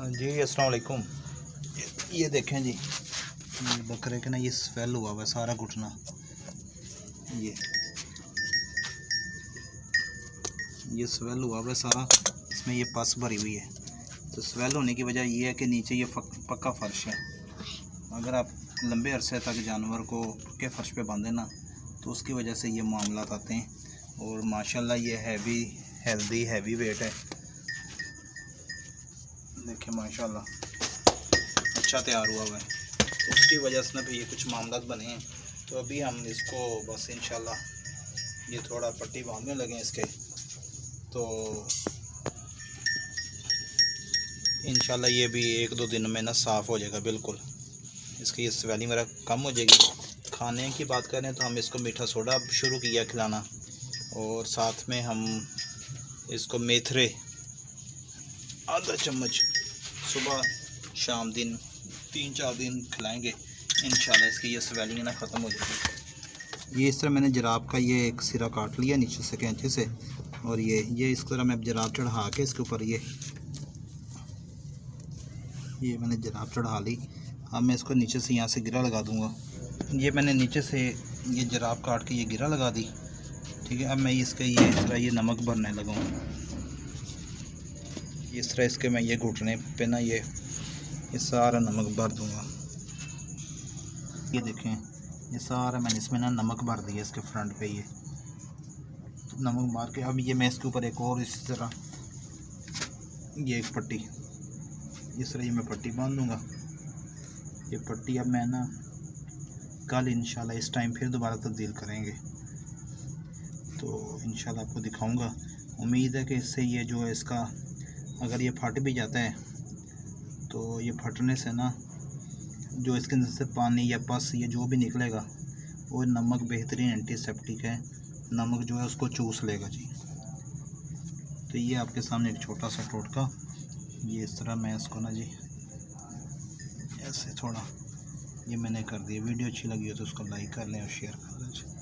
जी अस्सलाम वालेकुम। ये देखें जी, ये बकरे के ना ये स्वेल हुआ हुआ है सारा घुटना। ये स्वेल हुआ हुआ है सारा, इसमें ये पस भरी हुई है। तो स्वेल होने की वजह ये है कि नीचे ये पक्का फर्श है। अगर आप लंबे अरसे तक जानवर को पक्के फर्श पे बांधें ना, तो उसकी वजह से ये मामला आते हैं। और माशाल्लाह ये हैवी वेट है। देखिए माशाल्लाह अच्छा तैयार हुआ हुआ है। तो उसकी वजह से ना भी ये कुछ मामला बने हैं। तो अभी हम इसको बस इंशाल्लाह ये थोड़ा पट्टी बांधने लगे इसके, तो इंशाल्लाह ये भी 1-2 दिन में ना साफ़ हो जाएगा बिल्कुल। इसकी ये स्वेलिंग वगैरह कम हो जाएगी। खाने की बात करें तो हम इसको मीठा सोडा शुरू किया खिलाना, और साथ में हम इसको मेथरे आधा चम्मच सुबह शाम दिन 3-4 दिन खिलाएंगे। इंशाल्लाह इसकी ये स्वेलिंग ना ख़त्म हो जाएगी। ये इस तरह मैंने जराब का ये एक सिरा काट लिया नीचे से कैंची से, और ये इस तरह मैं जराब चढ़ा के इसके ऊपर ये मैंने जराब चढ़ा ली। अब मैं इसको नीचे से यहाँ से गिरा लगा दूँगा। ये मैंने नीचे से ये जराब काट के ये गिरा लगा दी, ठीक है। अब मैं इसके इस तरह ये नमक भरने लगूँगा। इस तरह इसके मैं ये घुटने पे ना ये सारा नमक भर दूँगा। ये देखें ये सारा मैंने इसमें ना नमक भर दिया इसके फ्रंट पे। ये नमक मार के अब ये मैं इसके ऊपर एक और इस तरह ये एक पट्टी इस तरह ये मैं पट्टी बांध दूँगा। ये पट्टी अब मैं ना कल इंशाल्लाह इस टाइम फिर दोबारा तब्दील करेंगे, तो इंशाल्लाह आपको दिखाऊंगा। उम्मीद है कि इससे ये जो है इसका अगर ये फट भी जाता है तो ये फटने से ना जो इसके अंदर से पानी या पस ये जो भी निकलेगा वो नमक बेहतरीन एंटीसेप्टिक है। नमक जो है उसको चूस लेगा जी। तो ये आपके सामने एक छोटा सा टोटका, ये इस तरह मैं इसको ना जी ऐसे थोड़ा ये मैंने कर दिया। वीडियो अच्छी लगी हो तो उसको लाइक कर लें और शेयर कर दें।